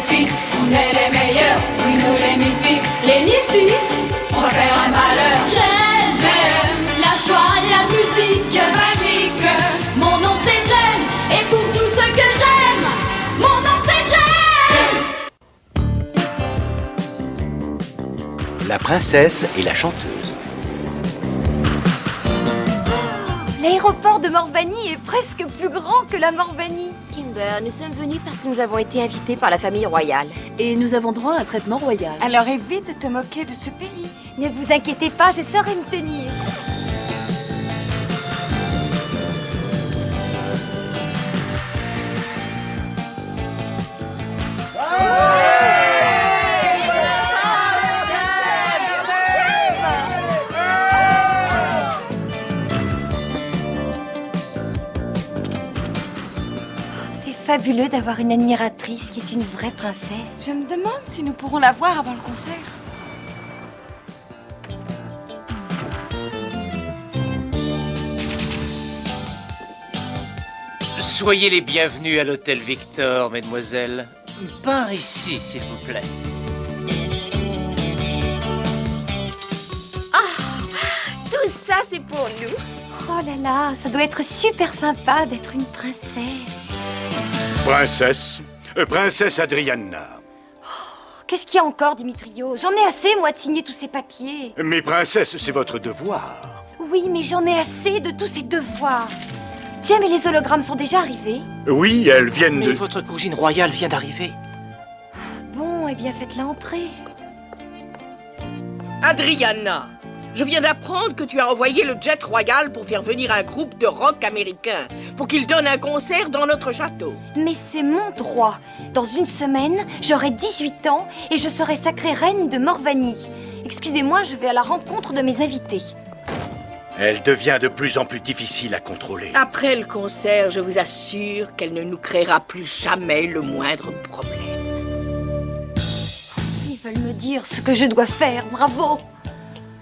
Misfits, on est les meilleurs, oui nous les Misfits. Les Misfits, on va faire un malheur. J'aime la joie, la musique magique. Mon nom c'est Jen, et pour tout ce que j'aime, mon nom c'est Jen. La princesse et la chanteuse. L'aéroport de Morbanie est presque plus grand que la Morbanie. Kimber, nous sommes venus parce que nous avons été invités par la famille royale. Et nous avons droit à un traitement royal. Alors évite de te moquer de ce pays. Ne vous inquiétez pas, je saurai me tenir. Fabuleux d'avoir une admiratrice qui est une vraie princesse. Je me demande si nous pourrons la voir avant le concert. Soyez les bienvenus à l'hôtel Victor, mesdemoiselles. Par ici, s'il vous plaît. Tout ça, c'est pour nous. Oh là là, ça doit être super sympa d'être une princesse. Princesse Adriana. Qu'est-ce qu'il y a encore, Dimitrios? J'en ai assez, moi, de signer tous ces papiers. Mais princesse, c'est votre devoir. Oui, mais j'en ai assez de tous ces devoirs. Jem et les hologrammes sont déjà arrivés? Oui, elles viennent Mais de... votre cousine royale vient d'arriver. Bon, eh bien, faites-la entrer. Adriana, je viens d'apprendre que tu as envoyé le jet royal pour faire venir un groupe de rock américain, pour qu'il donne un concert dans notre château. Mais c'est mon droit. Dans une semaine, j'aurai 18 ans et je serai sacrée reine de Morbanie. Excusez-moi, je vais à la rencontre de mes invités. Elle devient de plus en plus difficile à contrôler. Après le concert, je vous assure qu'elle ne nous créera plus jamais le moindre problème. Ils veulent me dire ce que je dois faire, bravo!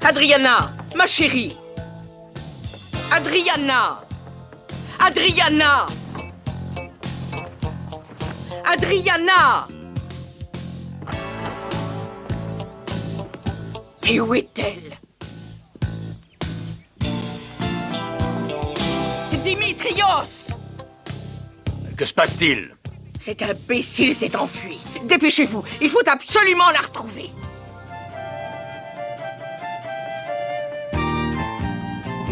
Adriana, ma chérie. Adriana. Adriana. Adriana. Et où est-elle? Dimitrios! Que se passe-t-il? Cet imbécile s'est enfui. Dépêchez-vous, il faut absolument la retrouver.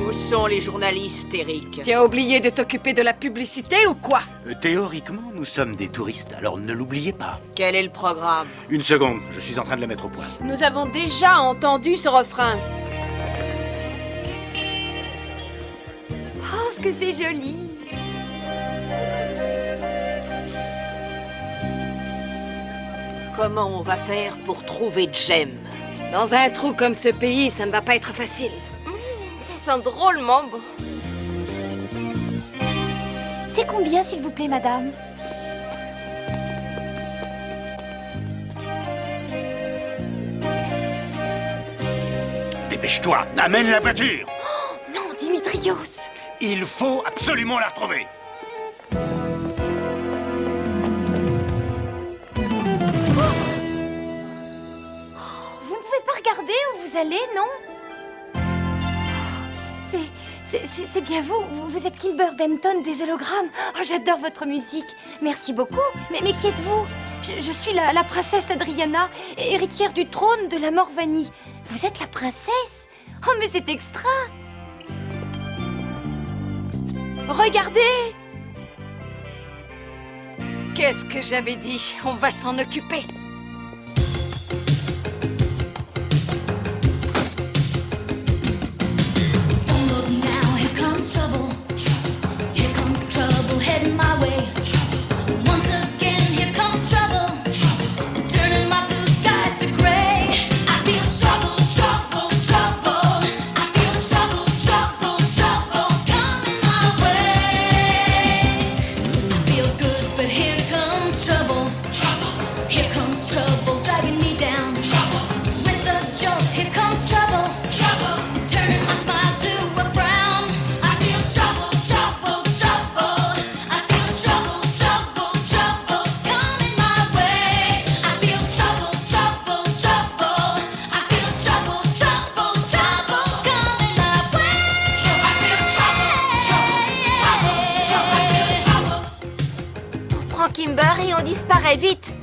Où sont les journalistes, Eric? Tu as oublié de t'occuper de la publicité ou quoi? Théoriquement, nous sommes des touristes, alors ne l'oubliez pas. Quel est le programme? Une seconde, je suis en train de le mettre au point. Nous avons déjà entendu ce refrain. Oh, ce que c'est joli! Comment on va faire pour trouver Jem? Dans un trou comme ce pays, ça ne va pas être facile. Ça sent drôlement bon. C'est combien, s'il vous plaît, madame? Dépêche-toi, amène la voiture. Oh, non, Dimitrios! Il faut absolument la retrouver. Vous ne pouvez pas regarder où vous allez, non? C'est bien vous. Vous êtes Kimber Benton des hologrammes. Oh, j'adore votre musique. Merci beaucoup. Mais qui êtes-vous? Je suis la princesse Adriana, héritière du trône de la Morbanie. Vous êtes la princesse? Oh, mais c'est extra! Regardez! Qu'est-ce que j'avais dit? On va s'en occuper. Here comes très vite.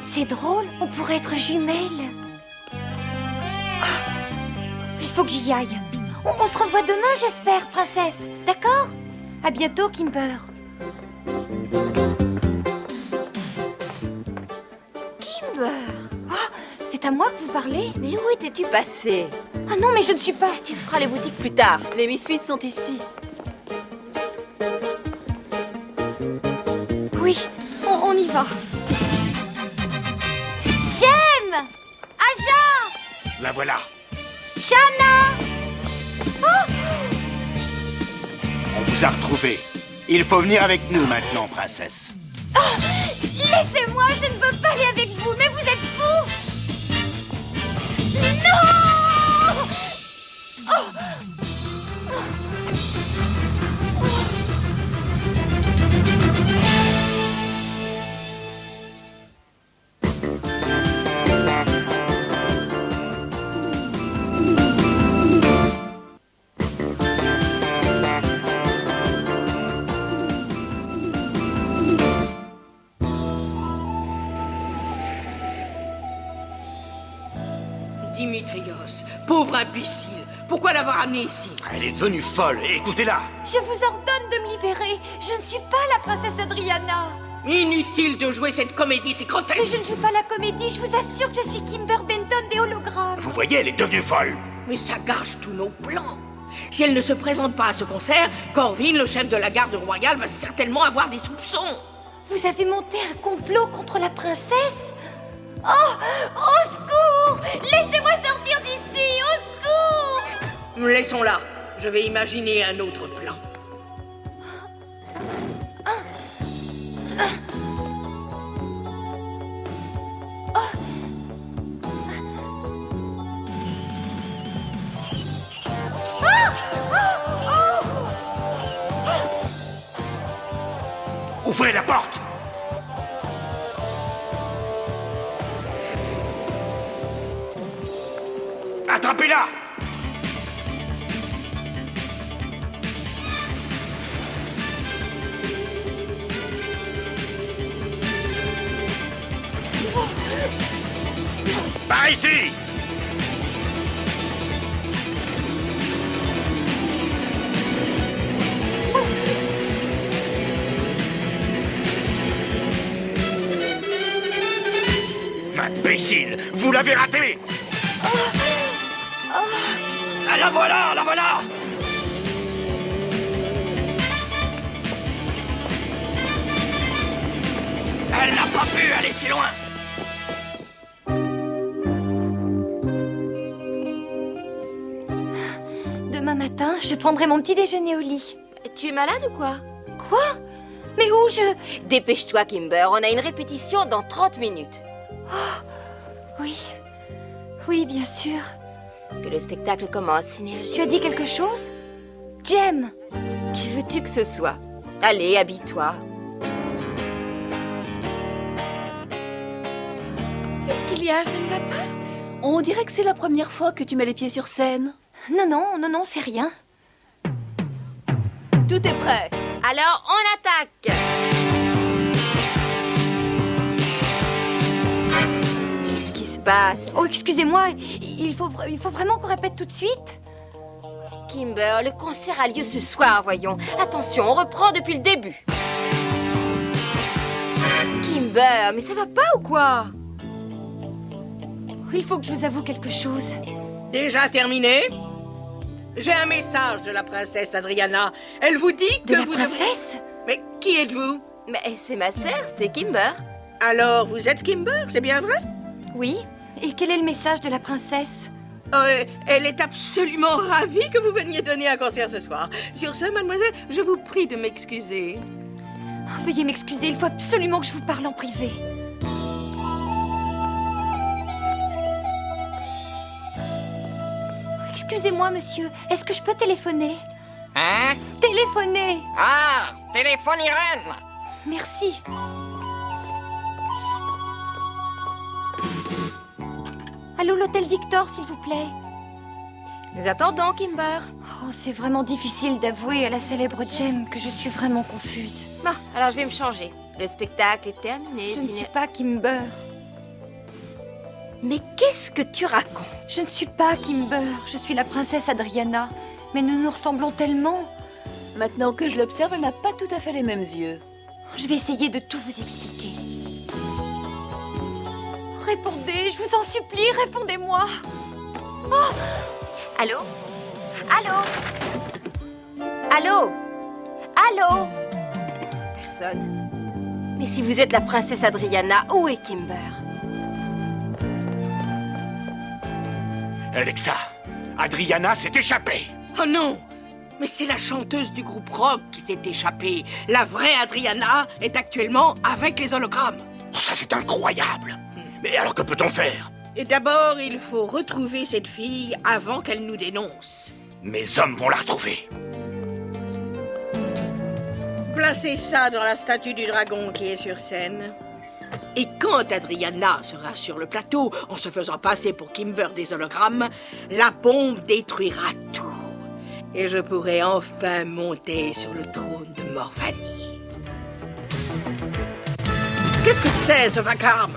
C'est drôle, on pourrait être jumelles. Ah, il faut que j'y aille. On se revoit demain, j'espère, princesse. D'accord? À bientôt, Kimber. Kimber, C'est à moi que vous parlez? mais où étais-tu passé? Ah non, mais je ne suis pas... Tu feras les boutiques plus tard. Les Misfits sont ici. Oui, on y va. Jem! Aja! La voilà. Shana! On vous a retrouvé. Il faut venir avec nous maintenant, princesse. Laissez-moi, je ne veux pas aller avec vous, mais vous êtes fous! Non! Dimitrios, pauvre imbécile. Pourquoi l'avoir amené ici? Elle est devenue folle. Écoutez-la. Je vous ordonne de me libérer. Je ne suis pas la princesse Adriana. Inutile de jouer cette comédie, c'est Mais grotesque. je ne joue pas la comédie. Je vous assure que je suis Kimber Benton des hologrammes. Vous voyez, elle est devenue folle. Mais ça gâche tous nos plans. Si elle ne se présente pas à ce concert, Corvin, le chef de la garde royale, va certainement avoir des soupçons. Vous avez monté un complot contre la princesse? Oh! Au secours! Laissez-moi sortir d'ici! Au secours! Laissons-la. Je vais imaginer un autre plan. Ouvrez la porte. Attrapez-la. Par ici. Imbécile, vous l'avez raté. Ah, la voilà, la voilà. Elle n'a pas pu aller si loin. Demain matin, je prendrai mon petit déjeuner au lit. Tu es malade ou quoi? Quoi? Mais où je... Dépêche-toi, Kimber, on a une répétition dans 30 minutes. Oui. Oui, bien sûr. Que le spectacle commence, Synergie. Tu as dit quelque chose? Jem! Qui veux-tu que ce soit? Allez, habille-toi. Qu'est-ce qu'il y a? Ça ne va pas? On dirait que c'est la première fois que tu mets les pieds sur scène. Non, non, non, non, c'est rien. Tout est prêt. Alors, on attaque! Qu'est-ce qui se passe? Oh, excusez-moi, il faut vraiment qu'on répète tout de suite? Kimber, le concert a lieu ce soir, voyons. Attention, on reprend depuis le début. Kimber, mais ça va pas ou quoi? Il faut que je vous avoue quelque chose. Déjà terminé? J'ai un message de la princesse Adriana. Elle vous dit que De la vous devrez- princesse? Mais qui êtes-vous? Mais c'est ma sœur, c'est Kimber. Alors, vous êtes Kimber, c'est bien vrai? Oui. Et quel est le message de la princesse? Elle est absolument ravie que vous veniez donner un concert ce soir. Sur ce, mademoiselle, je vous prie de m'excuser. Oh, veuillez m'excuser, il faut absolument que je vous parle en privé. Excusez-moi, monsieur, est-ce que je peux téléphoner? Hein? Téléphoner! Ah, téléphone Irène. Merci. Allô, l'hôtel Victor, s'il vous plaît. Nous attendons, Kimber. Oh, c'est vraiment difficile d'avouer à la célèbre Jem que je suis vraiment confuse. Bon, alors je vais me changer. Le spectacle est terminé. Je ne suis pas Kimber. Mais qu'est-ce que tu racontes? Je ne suis pas Kimber. Je suis la princesse Adriana. Mais nous nous ressemblons tellement. Maintenant que je l'observe, elle n'a pas tout à fait les mêmes yeux. Je vais essayer de tout vous expliquer. Répondez, je vous en supplie, répondez-moi. Allô? Allô? Allô? Allô? Personne. Mais si vous êtes la princesse Adriana, où est Kimber? Alexa, Adriana s'est échappée. Oh non! Mais c'est la chanteuse du groupe rock qui s'est échappée. La vraie Adriana est actuellement avec les hologrammes. Oh, ça, c'est incroyable. Mais alors, que peut-on faire? Et d'abord, il faut retrouver cette fille avant qu'elle nous dénonce. Mes hommes vont la retrouver. Placez ça dans la statue du dragon qui est sur scène. Et quand Adriana sera sur le plateau, en se faisant passer pour Kimber des hologrammes, la bombe détruira tout. Et je pourrai enfin monter sur le trône de Morvanie. Qu'est-ce que c'est, ce vacarme?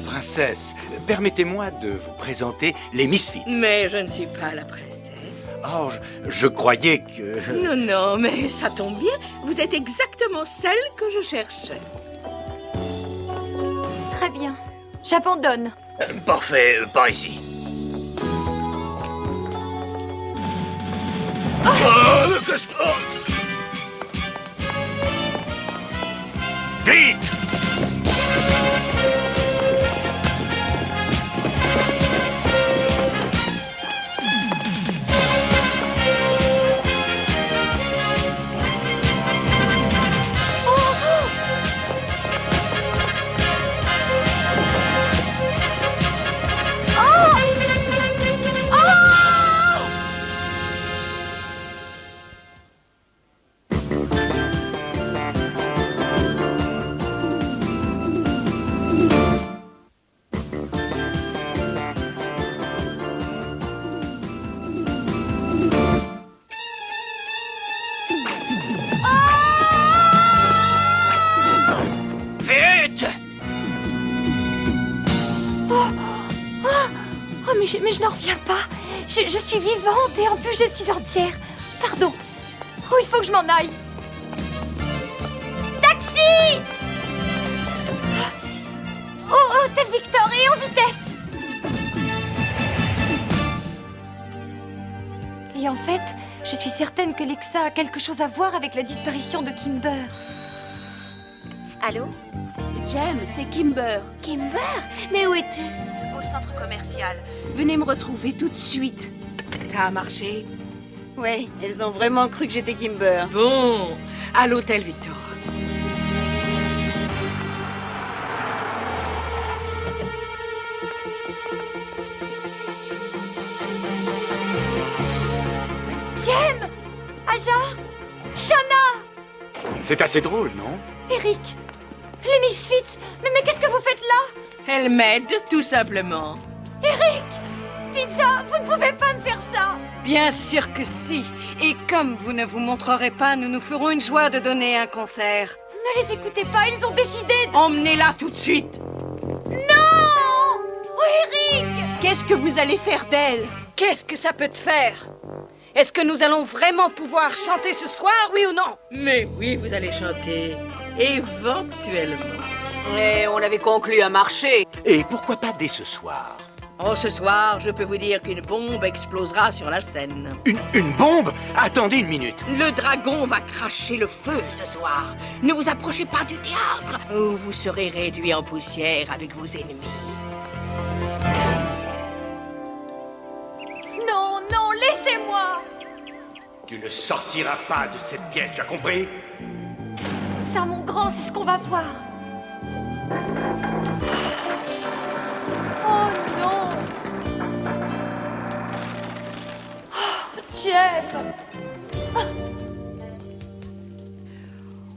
Princesse, permettez-moi de vous présenter les Misfits. Mais je ne suis pas la princesse. Oh, je croyais que... Non, non, mais ça tombe bien. Vous êtes exactement celle que je cherchais. Très bien. J'abandonne. Parfait, par ici. Vite! Mais je n'en reviens pas. Je suis vivante et en plus je suis entière. Pardon. Oh, il faut que je m'en aille. Taxi! Oh, Hôtel Victor et en vitesse. Et en fait, je suis certaine que Lexa a quelque chose à voir avec la disparition de Kimber. Allô? Jem, c'est Kimber. Kimber? Mais où es-tu? Au centre commercial. Venez me retrouver tout de suite. Ça a marché? Ouais, elles ont vraiment cru que j'étais Kimber. Bon, à l'hôtel Victor. Jem! Aja! Shana! C'est assez drôle, non? Eric! Les Misfits! Mais qu'est-ce que vous faites là? Elle m'aide, tout simplement. Eric! Pizza, vous ne pouvez pas me faire ça! Bien sûr que si. Et comme vous ne vous montrerez pas, nous nous ferons une joie de donner un concert. Ne les écoutez pas, ils ont décidé de... Emmenez-la tout de suite. Non! Oh, Eric! Qu'est-ce que vous allez faire d'elle? Qu'est-ce que ça peut te faire? Est-ce que nous allons vraiment pouvoir chanter ce soir, oui ou non? Mais oui, vous allez chanter. Éventuellement. Et on avait conclu un marché. Et pourquoi pas dès ce soir? Oh, ce soir, je peux vous dire qu'une bombe explosera sur la scène. Une bombe? Attendez une minute. Le dragon va cracher le feu ce soir. Ne vous approchez pas du théâtre, ou vous serez réduit en poussière avec vos ennemis. Non, non, laissez-moi. Tu ne sortiras pas de cette pièce, tu as compris? Ça, mon grand, c'est ce qu'on va voir. Oh non. Oh, Jem.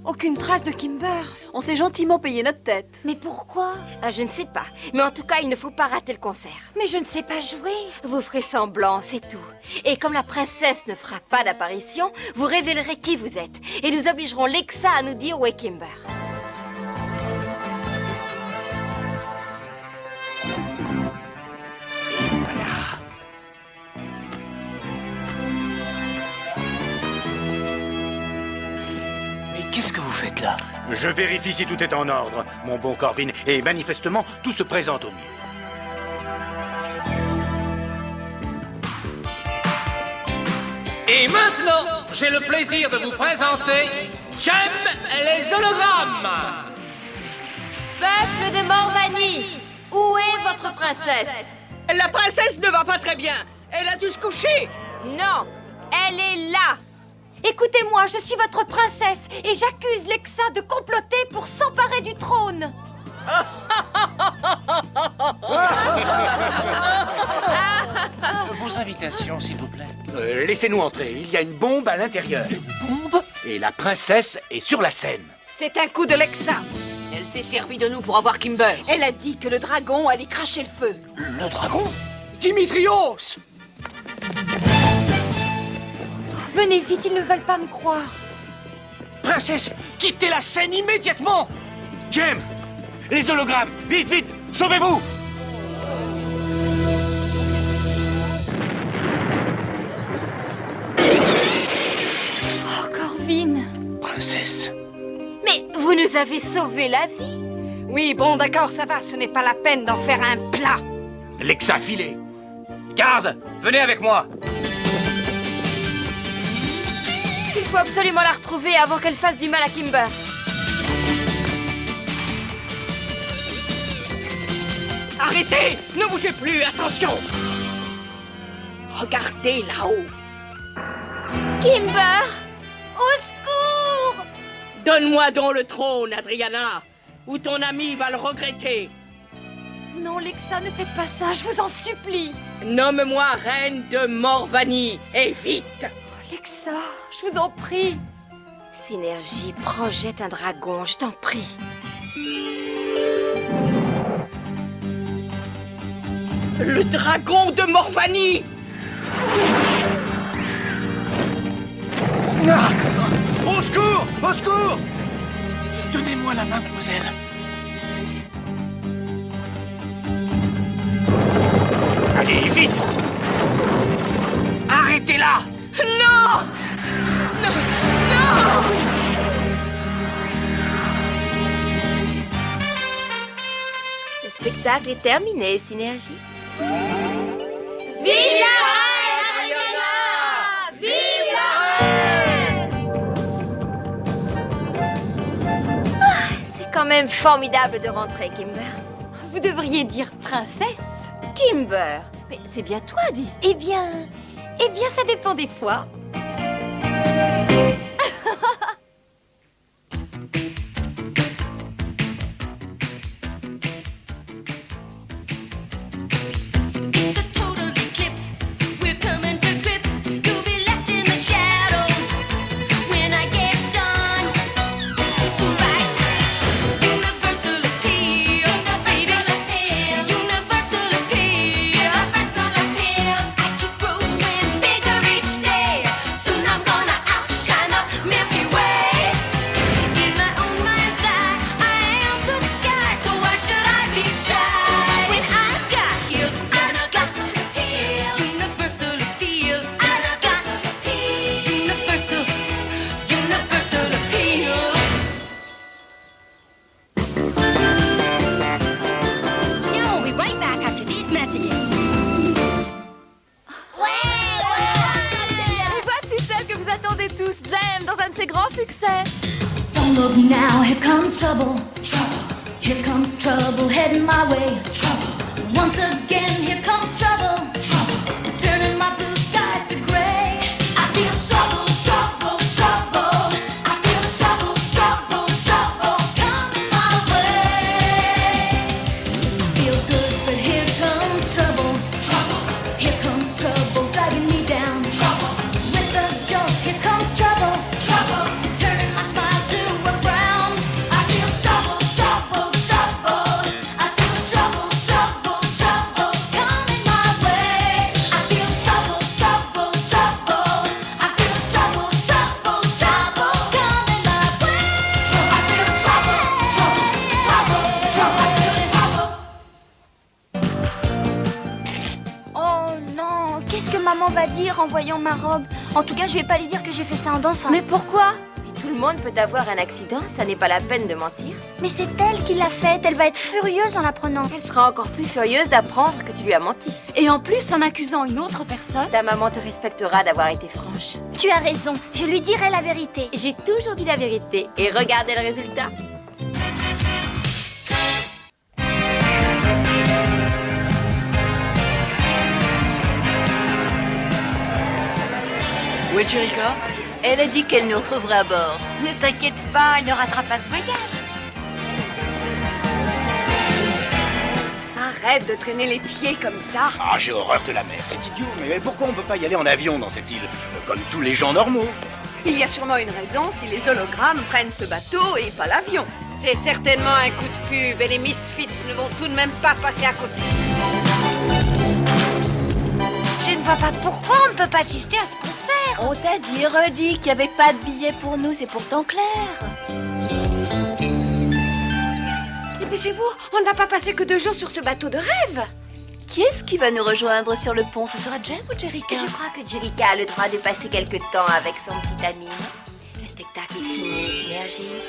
Aucune trace de Kimber. On s'est gentiment payé notre tête. Mais pourquoi? Ah, je ne sais pas. Mais en tout cas, il ne faut pas rater le concert. Mais je ne sais pas jouer. Vous ferez semblant, c'est tout. Et comme la princesse ne fera pas d'apparition, vous révélerez qui vous êtes. Et nous obligerons Lexa à nous dire où est Kimber. Mais qu'est-ce que vous faites là? Je vérifie si tout est en ordre, mon bon Corvin, et manifestement, tout se présente au mieux. Et maintenant, j'ai le plaisir de vous présenter Jem les hologrammes. Peuple de Morvanie, où est votre princesse? La princesse ne va pas très bien. Elle a dû se coucher. Non, elle est là. Écoutez-moi, je suis votre princesse et j'accuse Lexa de comploter pour s'emparer du trône. Vos invitations, s'il vous plaît. Laissez-nous entrer, il y a une bombe à l'intérieur. Une bombe? Et la princesse est sur la scène. C'est un coup de Lexa. Elle s'est servie de nous pour avoir Kimber. Elle a dit que le dragon allait cracher le feu. Le dragon? Dimitrios! Venez vite, ils ne veulent pas me croire. Princesse, quittez la scène immédiatement! Jem! Les hologrammes! Vite, vite! Sauvez-vous! Oh, Corvin. Princesse. Mais vous nous avez sauvé la vie. Oui, bon, d'accord, ça va. Ce n'est pas la peine d'en faire un plat. Lexa, filez! Garde, venez avec moi. Il faut absolument la retrouver avant qu'elle fasse du mal à Kimber. Arrêtez! Ne bougez plus, attention! Regardez là-haut. Kimber! Au secours! Donne-moi donc le trône, Adriana, ou ton ami va le regretter. Non, Lexa, ne faites pas ça, je vous en supplie. Nomme-moi reine de Morvanie, et vite! Lexa, je vous en prie. Synergie projette un dragon, je t'en prie. Le dragon de Morvanie! Ah! Au secours! Au secours! Donnez-moi la main, mademoiselle. Allez, vite! Arrêtez-la! Non! Non! Non! Le spectacle est terminé, Synergie. Vive la reine, Adriana! Vive la reine! C'est quand même formidable de rentrer, Kimber. Vous devriez dire princesse. Kimber! Mais c'est bien toi, dis. Eh bien, ça dépend des fois. The total eclipse, we're coming to grips. You'll be left in the shadows when I get done. Right, universal appeal, baby, universal appeal. I keep growing bigger each day. look now, here comes trouble. Here comes trouble heading my way. Once again, here comes trouble. Turning my blue skies to gray. I feel trouble, trouble, trouble. I feel trouble, trouble, trouble coming my way. Feel good, but here comes trouble. Here comes trouble dragging me down. With a joke, here comes trouble. Turning my smile to a frown. I feel trouble, trouble, trouble. I feel trouble, trouble, trouble coming my way. I feel trouble, trouble, trouble. I feel trouble, trouble, trouble coming my way. I feel trouble, trouble, trouble, trouble. I feel trouble. Oh non, qu'est-ce que maman va dire en voyant ma robe? En tout cas, je vais pas lui dire que j'ai fait ça en dansant. Mais pourquoi? Mais tout le monde peut avoir un accident, ça n'est pas la peine de mentir. Mais c'est elle qui l'a faite, elle va être furieuse en l'apprenant. Elle sera encore plus furieuse d'apprendre que tu lui as menti. Et en plus, en accusant une autre personne. Ta maman te respectera d'avoir été franche. Tu as raison, je lui dirai la vérité. J'ai toujours dit la vérité. Et regardez le résultat. Où est Jerica? Elle a dit qu'elle nous retrouverait à bord. Ne t'inquiète pas, elle ne ratera pas ce voyage. Arrête de traîner les pieds comme ça. Ah, j'ai horreur de la mer, c'est idiot. Mais pourquoi on peut pas y aller en avion dans cette île? Comme tous les gens normaux. Il y a sûrement une raison si les hologrammes prennent ce bateau et pas l'avion. C'est certainement un coup de pub et les Misfits ne vont tout de même pas passer à côté. Je ne vois pas pourquoi on ne peut pas assister à ce concert. On t'a dit, redit qu'il n'y avait pas de billets pour nous, c'est pourtant clair. Dépêchez-vous, on ne va pas passer que 2 jours sur ce bateau de rêve. Qui est-ce qui va nous rejoindre sur le pont? Ce sera Jem ou Jerica? Je crois que Jerica a le droit de passer quelque temps avec son petit ami. Le spectacle est fini, Synergie.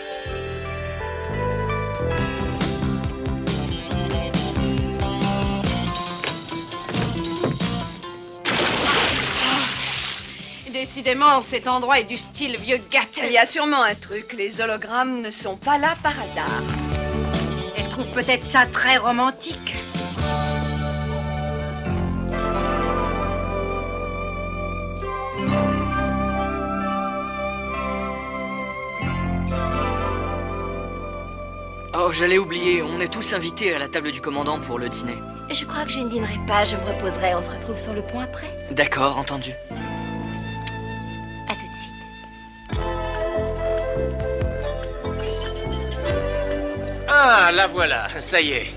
Décidément, cet endroit est du style vieux gâteux. Il y a sûrement un truc, les hologrammes ne sont pas là par hasard. Elle trouve peut-être ça très romantique. Oh, j'allais oublier, on est tous invités à la table du commandant pour le dîner. Je crois que je ne dînerai pas, je me reposerai. On se retrouve sur le pont après. D'accord, entendu. À tout de suite. Ah, la voilà, ça y est.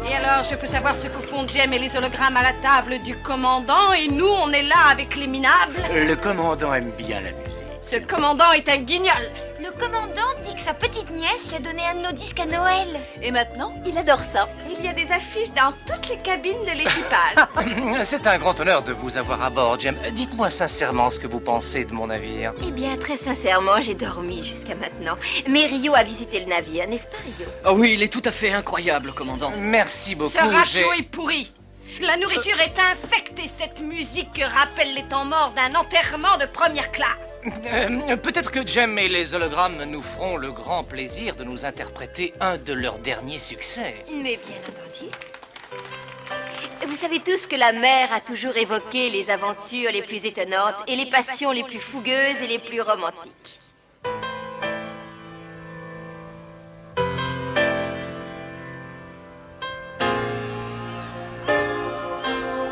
Et alors, je peux savoir ce que font Jem et les hologrammes à la table du commandant et nous, on est là avec les minables? Le commandant aime bien la musique. Ce commandant est un guignol. Le commandant dit que sa petite nièce lui a donné un de nos disques à Noël. Et maintenant, il adore ça. Il y a des affiches dans toutes les cabines de l'équipage. C'est un grand honneur de vous avoir à bord, Jem. Dites-moi sincèrement ce que vous pensez de mon navire. Eh bien, très sincèrement, j'ai dormi jusqu'à maintenant. Mais Rio a visité le navire, n'est-ce pas, Rio? Oh oui, il est tout à fait incroyable, commandant. Merci beaucoup. Ce radeau est pourri. La nourriture est infecte et cette musique rappelle les temps morts d'un enterrement de première classe. Peut-être que Jem et les hologrammes nous feront le grand plaisir de nous interpréter un de leurs derniers succès. Mais bien entendu. Vous savez tous que la mer a toujours évoqué les aventures les plus étonnantes et les passions les plus fougueuses et les plus romantiques.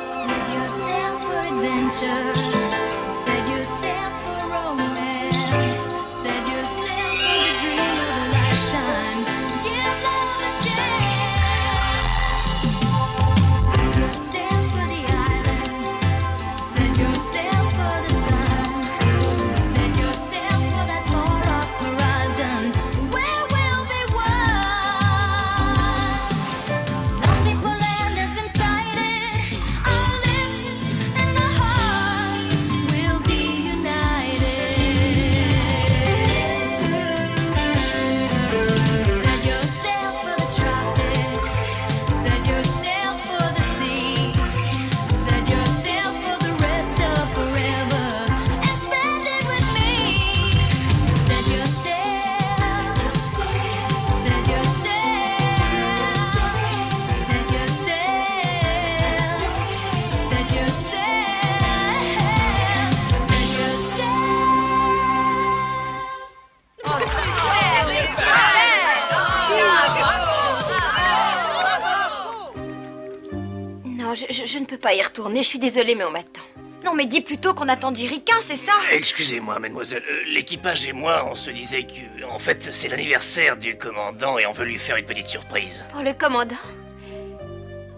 Set your sails for adventure. Set your sails for romance. Set your sails for the dream of a lifetime. Give love a chance. Set your sails for the islands. Set your sails for the sun. Set your sails for that far-off horizon where we'll be one. Longing for land has been sighted. Our lips and our hearts Non, je ne peux pas y retourner. Je suis désolée, mais on m'attend. Non, mais dis plutôt qu'on attend Jerica, c'est ça? Excusez-moi, mademoiselle. L'équipage et moi, on se disait que, en fait, c'est l'anniversaire du commandant et on veut lui faire une petite surprise. Pour le commandant?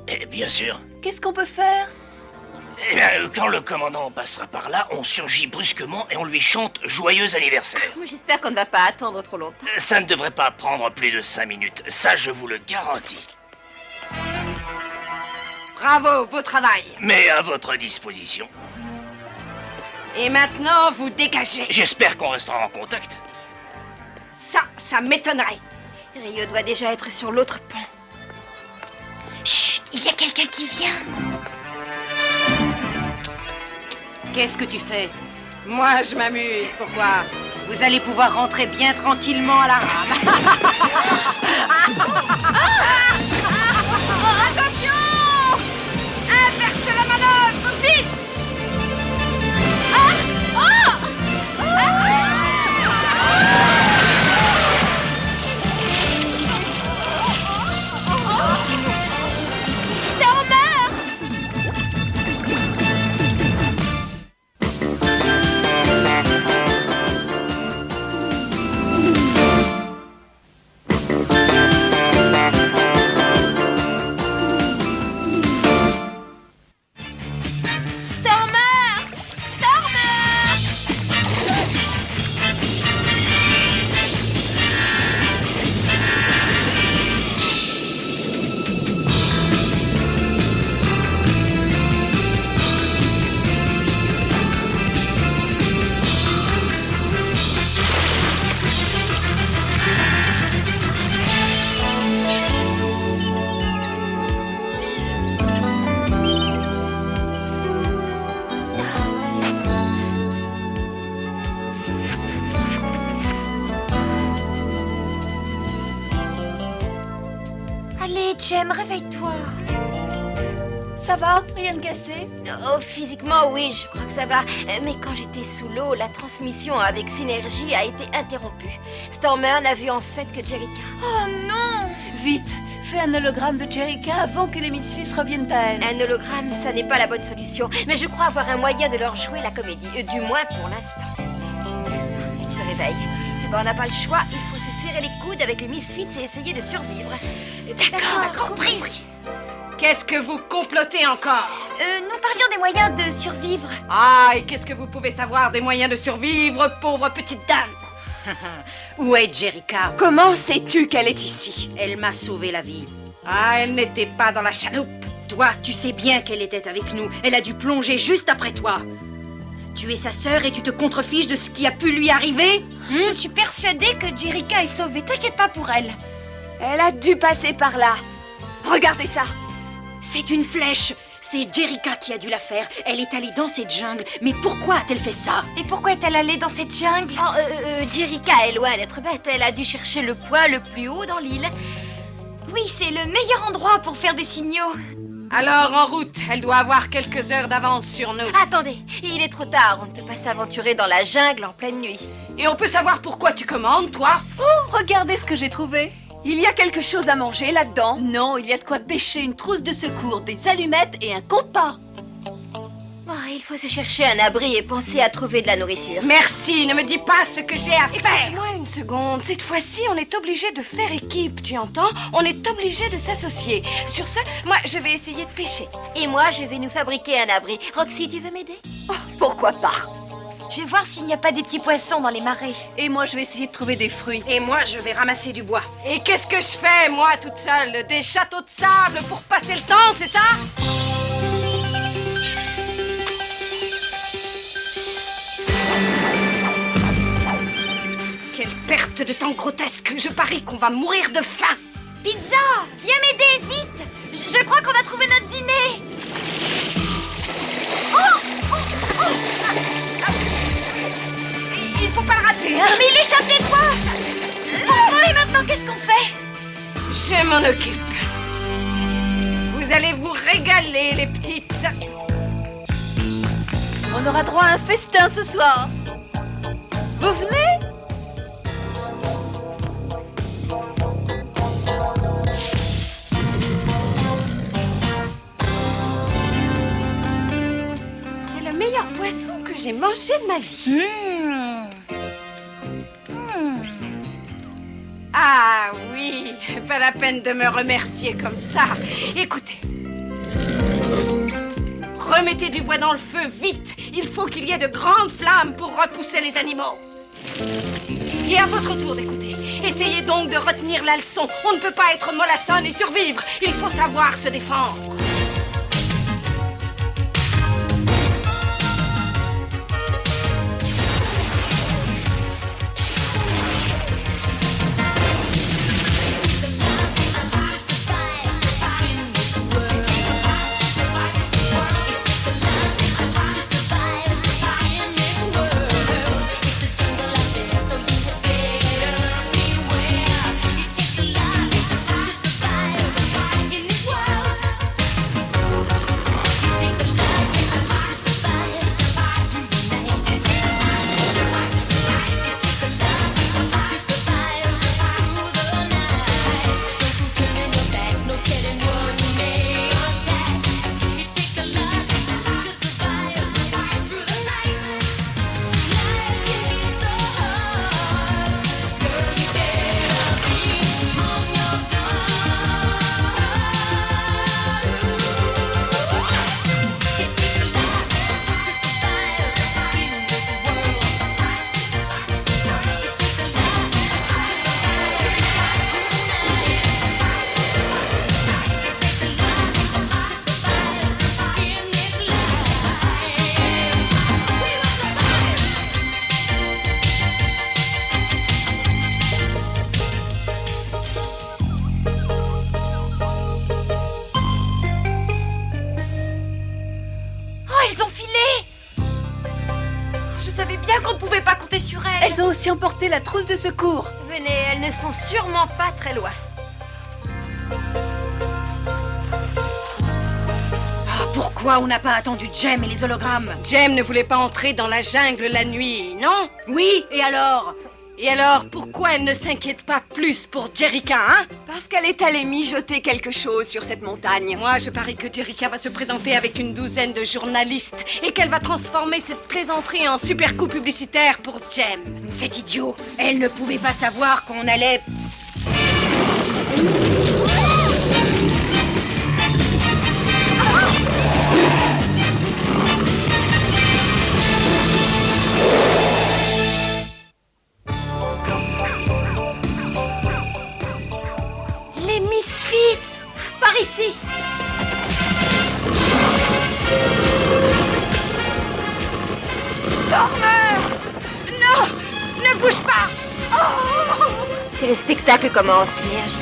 Et bien sûr. Qu'est-ce qu'on peut faire? Eh bien, quand le commandant passera par là, on surgit brusquement et on lui chante joyeux anniversaire. J'espère qu'on ne va pas attendre trop longtemps. Ça ne devrait pas prendre plus de 5 minutes. Ça, je vous le garantis. Bravo, beau travail. Mais à votre disposition. Et maintenant, vous dégagez. J'espère qu'on restera en contact. Ça m'étonnerait. Rio doit déjà être sur l'autre pont. Chut, il y a quelqu'un qui vient. Qu'est-ce que tu fais? Moi, je m'amuse. Pourquoi? Vous allez pouvoir rentrer bien tranquillement à la rame. Attention! Inverse la manœuvre, vite! Allez, Jem, réveille-toi. Ça va? Rien de cassé? Oh, physiquement, oui, je crois que ça va. Mais quand j'étais sous l'eau, la transmission avec Synergie a été interrompue. Stormer n'a vu en fait que Jerica. Oh non! Vite, fais un hologramme de Jerica avant que les Misfits reviennent à elle. Un hologramme, ça n'est pas la bonne solution. Mais je crois avoir un moyen de leur jouer la comédie. Du moins pour l'instant. Ils se réveillent. Eh ben, on n'a pas le choix. Il faut se serrer les coudes avec les Misfits et essayer de survivre. D'accord, on a compris. Qu'est-ce que vous complotez encore? Nous parlions des moyens de survivre. Ah, et qu'est-ce que vous pouvez savoir des moyens de survivre, pauvre petite dame? Où est Jerica? Comment sais-tu qu'elle est ici? Elle m'a sauvé la vie. Ah, elle n'était pas dans la chaloupe. Toi, tu sais bien qu'elle était avec nous. Elle a dû plonger juste après toi. Tu es sa sœur et tu te contrefiches de ce qui a pu lui arriver? Je suis persuadée que Jerica est sauvée. T'inquiète pas pour elle. Elle a dû passer par là. Regardez ça. C'est une flèche. C'est Jerica qui a dû la faire. Elle est allée dans cette jungle. Mais pourquoi a-t-elle fait ça? Et pourquoi est-elle allée dans cette jungle? Jerica est loin d'être bête. Elle a dû chercher le point le plus haut dans l'île. Oui, c'est le meilleur endroit pour faire des signaux. Alors, en route, elle doit avoir quelques heures d'avance sur nous. Attendez, il est trop tard. On ne peut pas s'aventurer dans la jungle en pleine nuit. Et on peut savoir pourquoi tu commandes, toi? Oh, regardez ce que j'ai trouvé. Il y a quelque chose à manger là-dedans? Non, il y a de quoi pêcher, une trousse de secours, des allumettes et un compas. Oh, il faut se chercher un abri et penser à trouver de la nourriture. Merci, ne me dis pas ce que j'ai à faire. Écoute-moi une seconde. Cette fois-ci, on est obligé de faire équipe, tu entends? On est obligé de s'associer. Sur ce, moi, je vais essayer de pêcher. Et moi, je vais nous fabriquer un abri. Roxy, tu veux m'aider? Pourquoi pas? Je vais voir s'il n'y a pas des petits poissons dans les marais. Et moi, je vais essayer de trouver des fruits. Et moi, je vais ramasser du bois. Et qu'est-ce que je fais, moi, toute seule? Des châteaux de sable pour passer le temps, c'est ça? Quelle perte de temps grotesque! Je parie qu'on va mourir de faim! Pizza, viens m'aider, vite. Je crois qu'on a trouvé notre dîner. Il faut pas le rater, hein? Mais il échappe des doigts. Oh, et maintenant, qu'est-ce qu'on fait? Je m'en occupe. Vous allez vous régaler, les petites. On aura droit à un festin ce soir. Vous venez? j'ai mangé de ma vie. Ah oui, pas la peine de me remercier comme ça. Écoutez. Remettez du bois dans le feu, vite. Il faut qu'il y ait de grandes flammes pour repousser les animaux. Et à votre tour d'écouter. Essayez donc de retenir la leçon. On ne peut pas être mollassonne et survivre. Il faut savoir se défendre. Qu'on ne pouvait pas compter sur elles. Elles ont aussi emporté la trousse de secours. Venez, elles ne sont sûrement pas très loin. Pourquoi on n'a pas attendu Jem et les hologrammes? Jem ne voulait pas entrer dans la jungle la nuit, non? Oui, et alors? Et alors, pourquoi elle ne s'inquiète pas plus pour Jerrica, hein? Parce qu'elle est allée mijoter quelque chose sur cette montagne. Moi, je parie que Jerrica va se présenter avec une douzaine de journalistes et qu'elle va transformer cette plaisanterie en super coup publicitaire pour Jem. C'est idiot. Elle ne pouvait pas savoir qu'on allait... Misfits! Par ici! Stormer! Non! Ne bouge pas! Oh! Que le spectacle commence, Synergie.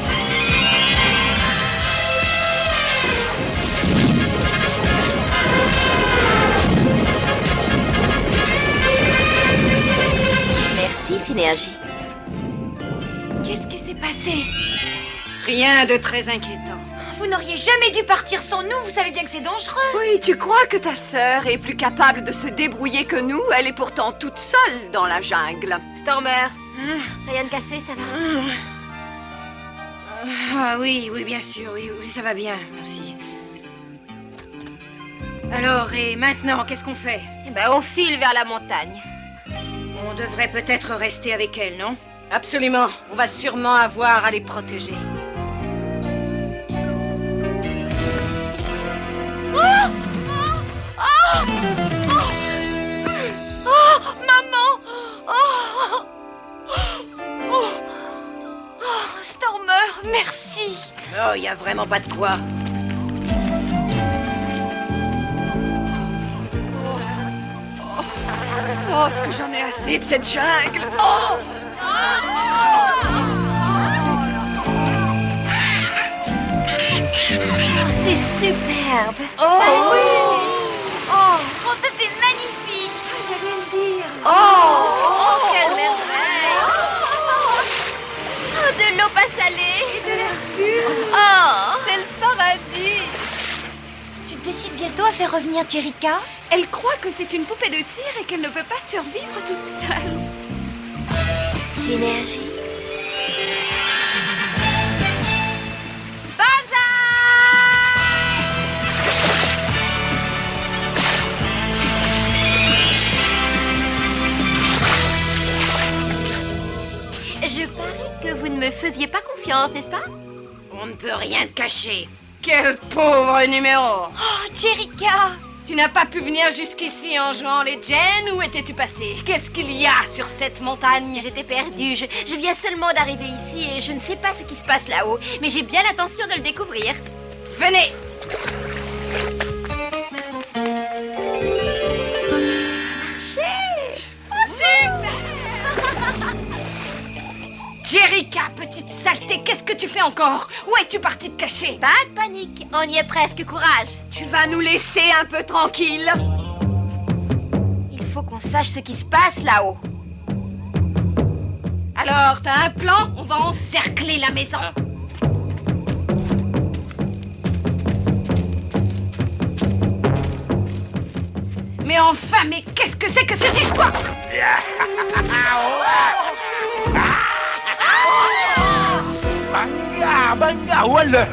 Merci, Synergie. Qu'est-ce qui s'est passé? Rien de très inquiétant. Vous n'auriez jamais dû partir sans nous, vous savez bien que c'est dangereux. Oui, tu crois que ta sœur est plus capable de se débrouiller que nous? Elle est pourtant toute seule dans la jungle. Stormer, rien de cassé, ça va? Ah oui, bien sûr, oui, ça va bien, merci. Alors, et maintenant, qu'est-ce qu'on fait? Eh ben, on file vers la montagne. On devrait peut-être rester avec elle, non? Absolument. On va sûrement avoir à les protéger. Maman! Stormer, merci. Oh, y a vraiment pas de quoi. Oh, ce que j'en ai assez de cette jungle. Oh! C'est superbe. Oh oui! Oh, ça c'est magnifique. J'allais le dire. Oh, Quelle merveille. Oh, de l'eau pas salée. Et de l'air pur. Oh, c'est le paradis. Tu te décides bientôt à faire revenir Jerrica? Elle croit que c'est une poupée de cire et qu'elle ne peut pas survivre toute seule. Synergie. me faisiez pas confiance, n'est-ce pas? On ne peut rien te cacher. Quel pauvre numéro! Oh, Jerica! Tu n'as pas pu venir jusqu'ici en jouant les Jen? Où étais-tu passé? Qu'est-ce qu'il y a sur cette montagne? J'étais perdue. Je viens seulement d'arriver ici et je ne sais pas ce qui se passe là-haut. Mais j'ai bien l'intention de le découvrir. Venez! Jerica, petite saleté, qu'est-ce que tu fais encore? Où es-tu partie te cacher? Pas de panique, on y est presque, courage. Tu vas nous laisser un peu tranquille? Il faut qu'on sache ce qui se passe là-haut. Alors, t'as un plan? On va encercler la maison. Mais enfin, mais qu'est-ce que c'est que cette histoire? Banga, banga, voilà.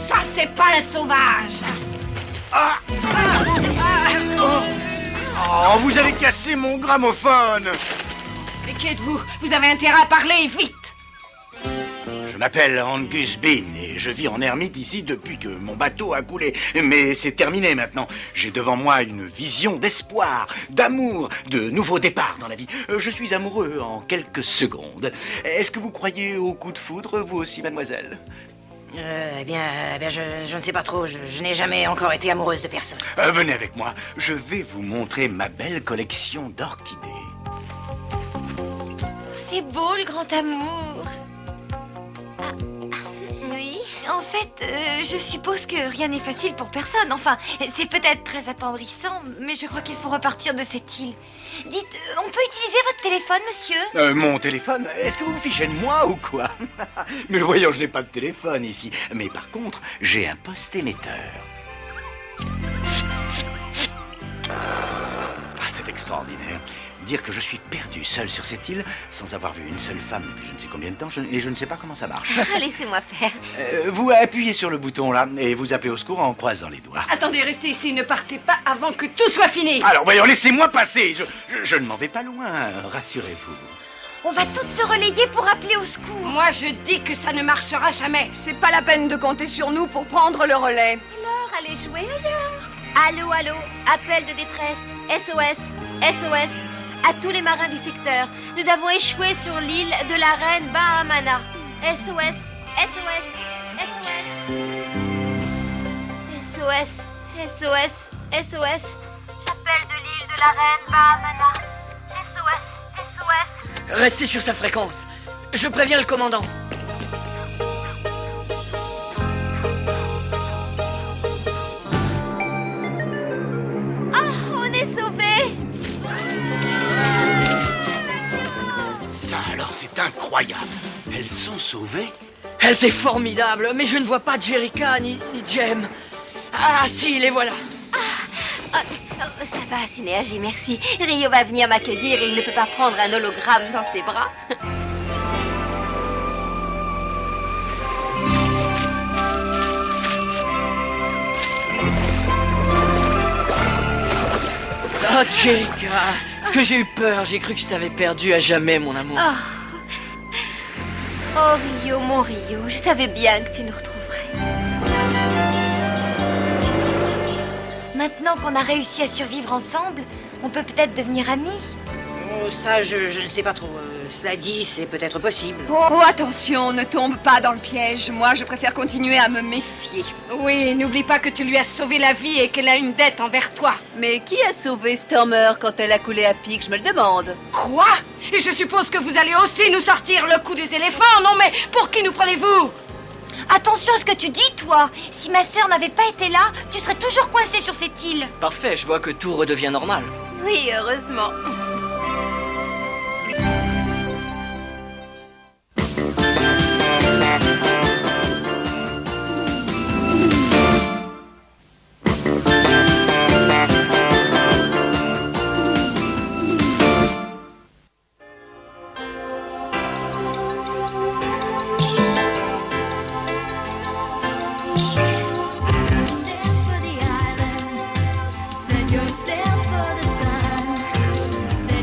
Ça, c'est pas un sauvage. Oh, vous avez cassé mon gramophone. Mais qui êtes-vous? Vous avez intérêt à parler, vite. Je m'appelle Angus Bean et je vis en ermite ici depuis que mon bateau a coulé. Mais c'est terminé maintenant. J'ai devant moi une vision d'espoir, d'amour, de nouveaux départs dans la vie. Je suis amoureux en quelques secondes. Est-ce que vous croyez au coup de foudre, vous aussi, mademoiselle? Eh bien, je ne sais pas trop. Je n'ai jamais encore été amoureuse de personne. Venez avec moi. Je vais vous montrer ma belle collection d'orchidées. C'est beau, le grand amour. Oui. En fait, je suppose que rien n'est facile pour personne. Enfin, c'est peut-être très attendrissant, mais je crois qu'il faut repartir de cette île. Dites, on peut utiliser votre téléphone, monsieur? Mon téléphone? Est-ce que vous vous fichez de moi ou quoi? Mais voyons, je n'ai pas de téléphone ici. Mais par contre, j'ai un poste émetteur. Ah, c'est extraordinaire. Dire que je suis perdu seul sur cette île, sans avoir vu une seule femme depuis je ne sais combien de temps, et je ne sais pas comment ça marche. Laissez-moi faire. Vous appuyez sur le bouton là, et vous appelez au secours en croisant les doigts. Attendez, restez ici, ne partez pas avant que tout soit fini. Alors voyons, laissez-moi passer. Je ne m'en vais pas loin, rassurez-vous. On va toutes se relayer pour appeler au secours. Moi, je dis que ça ne marchera jamais. C'est pas la peine de compter sur nous pour prendre le relais. Alors, allez jouer ailleurs. Allô, allô, appel de détresse, SOS, SOS, à tous les marins du secteur. Nous avons échoué sur l'île de la reine Bahamana. SOS, SOS, SOS. SOS, SOS, SOS. Appel de l'île de la reine Bahamana. SOS, SOS. Restez sur sa fréquence. Je préviens le commandant. On est sauvés. Ça alors, c'est incroyable. Elles sont sauvées. C'est formidable, mais je ne vois pas Jerica ni Jem. Ah si, les voilà. Ça va, Synergie, merci. Rio va venir m'accueillir et il ne peut pas prendre un hologramme dans ses bras. Ah, Jerica, est-ce que j'ai eu peur? J'ai cru que je t'avais perdu à jamais, mon amour. Oh, Rio, mon Rio, je savais bien que tu nous retrouverais. Maintenant qu'on a réussi à survivre ensemble, on peut peut-être devenir amis. Oh, ça, je ne sais pas trop. Cela dit, c'est peut-être possible. Oh, attention, ne tombe pas dans le piège. Moi, je préfère continuer à me méfier. Oui, n'oublie pas que tu lui as sauvé la vie et qu'elle a une dette envers toi. Mais qui a sauvé Stormer quand elle a coulé à pic, je me le demande. Quoi? Et je suppose que vous allez aussi nous sortir le coup des éléphants, non mais pour qui nous prenez-vous? Attention à ce que tu dis, toi. Si ma sœur n'avait pas été là, tu serais toujours coincé sur cette île. Parfait, je vois que tout redevient normal. Oui, heureusement. Set yourselves for the sun.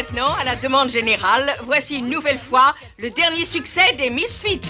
maintenant, à la demande générale, voici une nouvelle fois le dernier succès des Misfits.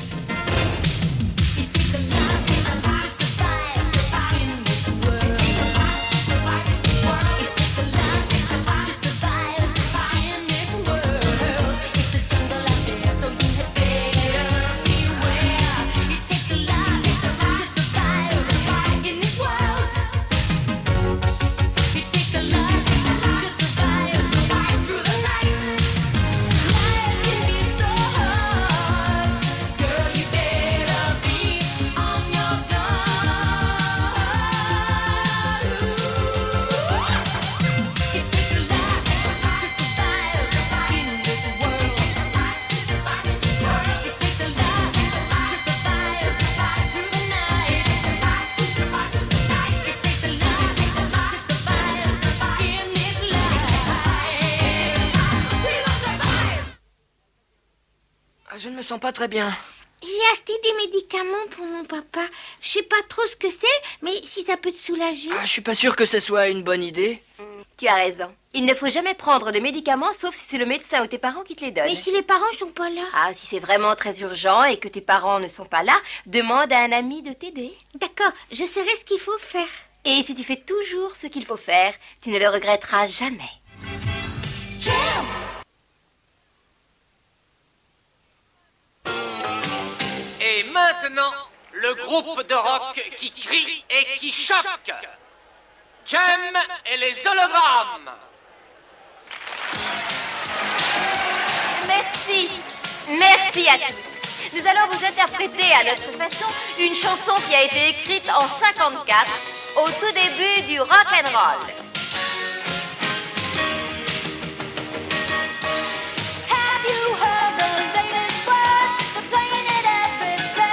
Je ne me sens pas très bien. J'ai acheté des médicaments pour mon papa. Je sais pas trop ce que c'est, mais si ça peut te soulager. Je suis pas sûr que ce soit une bonne idée. Tu as raison. Il ne faut jamais prendre de médicaments sauf si c'est le médecin ou tes parents qui te les donnent. Mais si les parents sont pas là. Ah, si c'est vraiment très urgent et que tes parents ne sont pas là, demande à un ami de t'aider. D'accord, je saurai ce qu'il faut faire. Et si tu fais toujours ce qu'il faut faire, tu ne le regretteras jamais. Et maintenant, le groupe de rock qui crie et qui choque. Jem et les hologrammes. Merci. Merci à tous. Nous allons vous interpréter à notre façon une chanson qui a été écrite en 54, au tout début du rock and roll. Have you heard the latest word? They're playing it every place.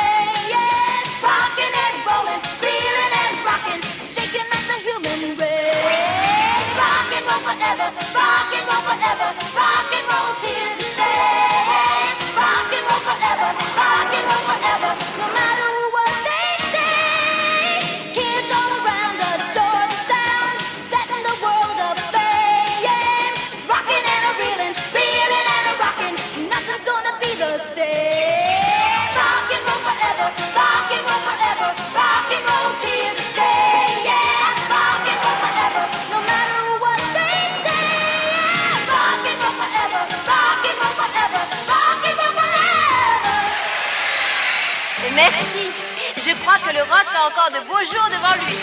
Yes, rocking and rolling, feeling and rocking, shaking up the human race. Rock and roll forever, rock and roll forever, rock and roll's here to stay. Rock and roll forever, rock and roll forever, no matter what they say. Kids all around adore the sound, setting the world aflame. Rocking and a reeling, reeling and a rocking, nothing's gonna be the same. Rock and roll forever, rock and roll forever, rock and roll's here to stay. Yeah, rock and roll forever, no matter what they say. Rock and roll forever, rock and roll forever, rock and roll forever. Merci. Je crois que le rock a encore de beaux jours devant lui.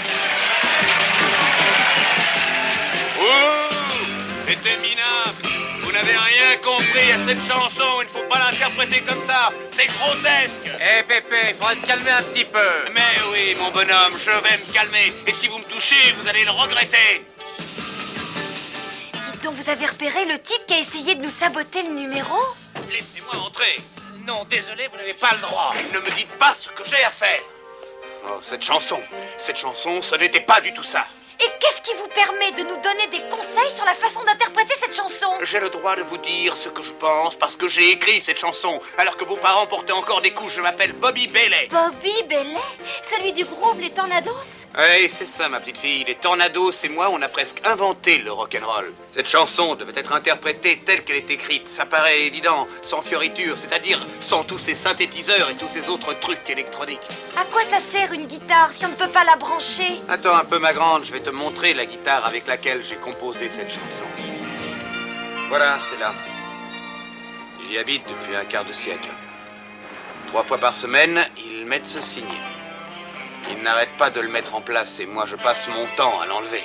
Oh, c'était minable. Vous n'avez rien compris à cette chanson. Il ne faut pas l'interpréter comme ça. C'est grotesque. Eh Pépé, il faudrait te calmer un petit peu. Mais oui, mon bonhomme, je vais me calmer. Et si vous me touchez, vous allez le regretter. Dites donc, vous avez repéré le type qui a essayé de nous saboter le numéro? Laissez-moi entrer. Non, désolé, vous n'avez pas le droit. Ne me dites pas ce que j'ai à faire. Oh, cette chanson, ce n'était pas du tout ça. Et qu'est-ce qui vous permet de nous donner des conseils sur la façon d'interpréter cette chanson? J'ai le droit de vous dire ce que je pense parce que j'ai écrit cette chanson alors que vos parents portaient encore des couches. Je m'appelle Bobby Bailey. Bobby Bailey? Celui du groupe Les Tornados? Oui, c'est ça, ma petite fille. Les Tornados et moi, on a presque inventé le rock'n'roll. Cette chanson devait être interprétée telle qu'elle est écrite. Ça paraît évident, sans fioriture, c'est-à-dire sans tous ces synthétiseurs et tous ces autres trucs électroniques. À quoi ça sert une guitare si on ne peut pas la brancher? Attends un peu, ma grande, je vais te montrer la guitare avec laquelle j'ai composé cette chanson. Voilà, c'est là. J'y habite depuis un quart de siècle. 3 fois par semaine, ils mettent ce signer. Ils n'arrêtent pas de le mettre en place et moi je passe mon temps à l'enlever.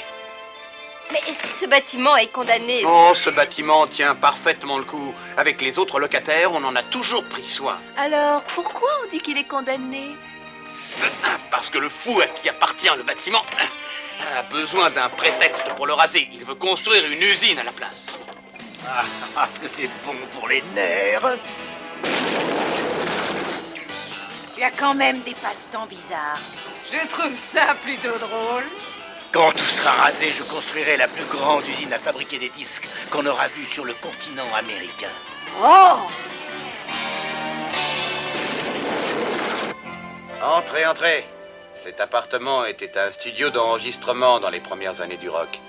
Mais si ce bâtiment est condamné... Oh, ce bâtiment tient parfaitement le coup. Avec les autres locataires, on en a toujours pris soin. Alors, pourquoi on dit qu'il est condamné? Parce que le fou à qui appartient le bâtiment a besoin d'un prétexte pour le raser. Il veut construire une usine à la place. Ah, est-ce que c'est bon pour les nerfs? Tu as quand même des passe-temps bizarres. Je trouve ça plutôt drôle. Quand tout sera rasé, je construirai la plus grande usine à fabriquer des disques qu'on aura vue sur le continent américain. Oh! Entrez, entrez. Cet appartement était un studio d'enregistrement dans les premières années du rock.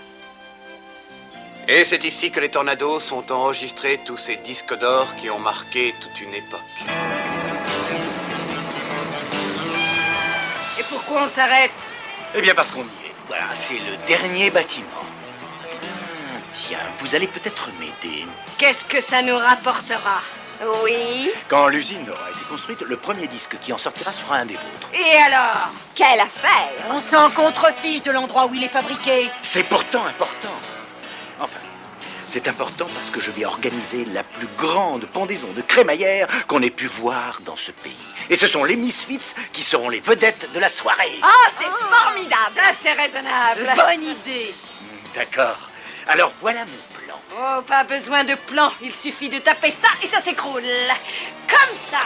Et c'est ici que les tornados sont enregistrés, tous ces disques d'or qui ont marqué toute une époque. Et pourquoi on s'arrête? Eh bien, parce qu'on y est. Voilà, c'est le dernier bâtiment. Tiens, vous allez peut-être m'aider. Qu'est-ce que ça nous rapportera? Oui. Quand l'usine aura été construite, le premier disque qui en sortira sera un des vôtres. Et alors? Quelle affaire! On s'en contrefiche de l'endroit où il est fabriqué. C'est pourtant important. Enfin, c'est important parce que je vais organiser la plus grande pendaison de crémaillère qu'on ait pu voir dans ce pays. Et ce sont les Misfits qui seront les vedettes de la soirée. Oh, c'est formidable! Ça, c'est raisonnable. Bonne idée. D'accord. Alors voilà mon plan. Oh, pas besoin de plan. Il suffit de taper ça et ça s'écroule. Comme ça.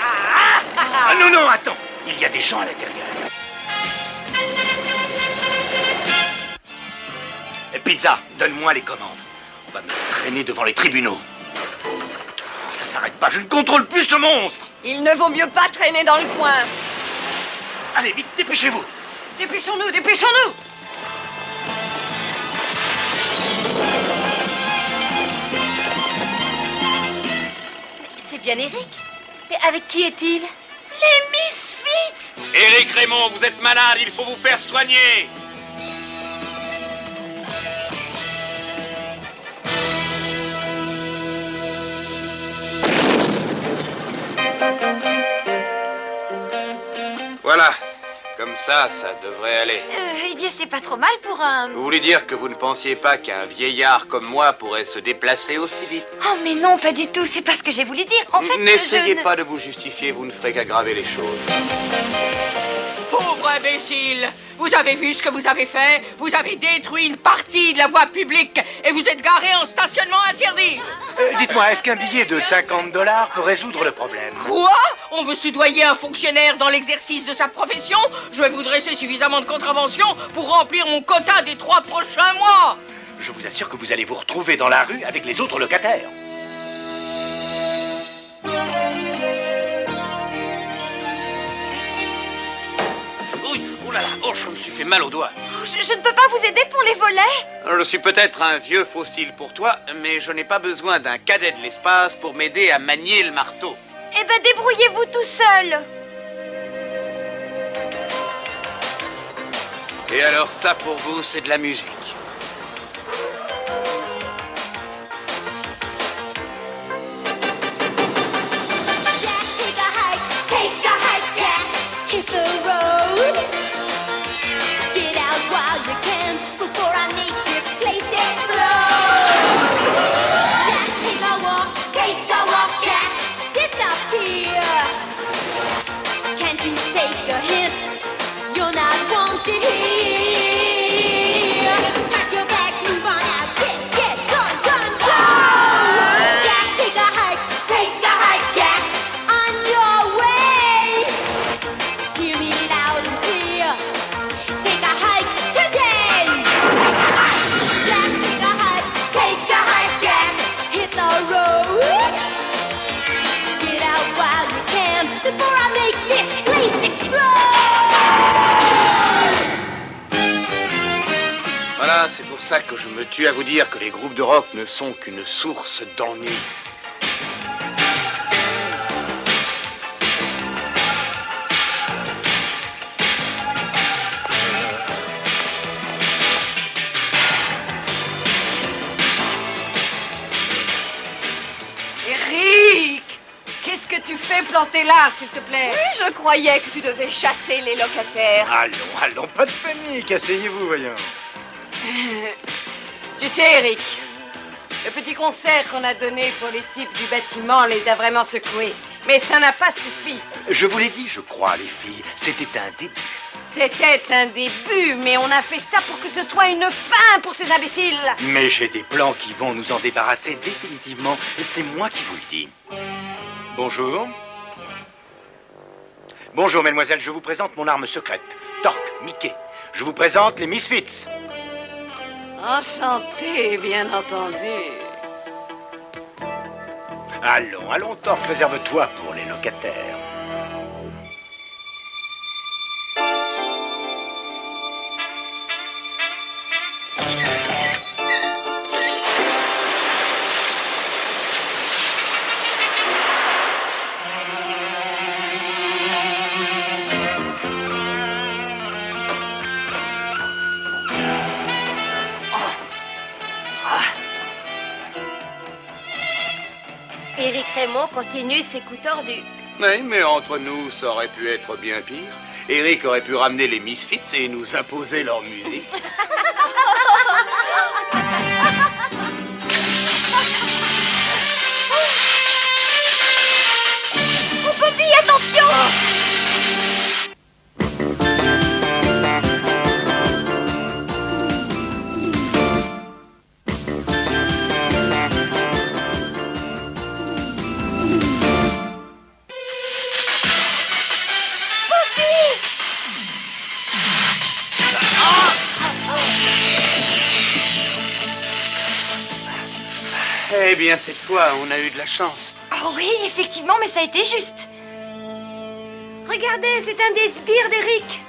Ah non, non, attends. Il y a des gens à l'intérieur. Pizza, donne-moi les commandes. On va me traîner devant les tribunaux. Oh, ça s'arrête pas, je ne contrôle plus ce monstre. Il ne vaut mieux pas traîner dans le coin. Allez, vite, dépêchez-vous. Dépêchons-nous, dépêchons-nous. C'est bien Eric. Mais avec qui est-il? Les Misfits! Éric Raymond, vous êtes malade, il faut vous faire soigner. Voilà, comme ça devrait aller. Eh bien, c'est pas trop mal pour un... Vous voulez dire que vous ne pensiez pas qu'un vieillard comme moi pourrait se déplacer aussi vite? Oh, mais non, pas du tout. C'est pas ce que j'ai voulu dire. En fait, N'essayez pas de vous justifier, vous ne ferez qu'aggraver les choses. Pauvre imbécile! Vous avez vu ce que vous avez fait? Vous avez détruit une partie de la voie publique et vous êtes garé en stationnement interdit! Dites-moi, est-ce qu'un billet de $50 peut résoudre le problème? Quoi? On veut soudoyer un fonctionnaire dans l'exercice de sa profession? Je vais vous dresser suffisamment de contraventions pour remplir mon quota des 3 prochains mois! Je vous assure que vous allez vous retrouver dans la rue avec les autres locataires. Oh là là, oh, je me suis fait mal au doigt. je ne peux pas vous aider pour les volets. Je suis peut-être un vieux fossile pour toi, mais je n'ai pas besoin d'un cadet de l'espace pour m'aider à manier le marteau. Eh ben, débrouillez-vous tout seul. Et alors ça pour vous, c'est de la musique. Hit the road. Get out while you can before I make this place explode. Jack, take a walk, Jack, disappear. Can't you take a hint? You're not wanted here. Pack your bags, move on out, get gone, gone, gone. Jack, take a hike, Jack, on your way. Hear me loud and clear. Take a hike today. Take a hike, Jack. Take a hike, Jack. Hit the road. Get out while you can before I make this place explode. Voilà, c'est pour ça que je me tue à vous dire que les groupes de rock ne sont qu'une source d'ennui. Eric! Qu'est-ce que tu fais planté là, s'il te plaît? Oui, je croyais que tu devais chasser les locataires. Allons, pas de panique, asseyez-vous, voyons. Tu sais, Eric, le petit concert qu'on a donné pour les types du bâtiment les a vraiment secoués. Mais ça n'a pas suffi. Je vous l'ai dit, je crois, les filles, c'était un début. C'était un début, mais on a fait ça pour que ce soit une fin pour ces imbéciles. Mais j'ai des plans qui vont nous en débarrasser définitivement. C'est moi qui vous le dis. Bonjour. Bonjour, mesdemoiselles, je vous présente mon arme secrète. Torque, Mickey. Je vous présente les Misfits. Enchanté, bien entendu. Allons, Torque, réserve-toi pour les locataires. Éric Raymond continue ses coups tordus. Oui, mais entre nous, ça aurait pu être bien pire. Eric aurait pu ramener les Misfits et nous imposer leur musique. Oh, Bobby, attention! Eh bien, cette fois, on a eu de la chance. Oh oui, effectivement, mais ça a été juste. Regardez, c'est un des sbires d'Eric.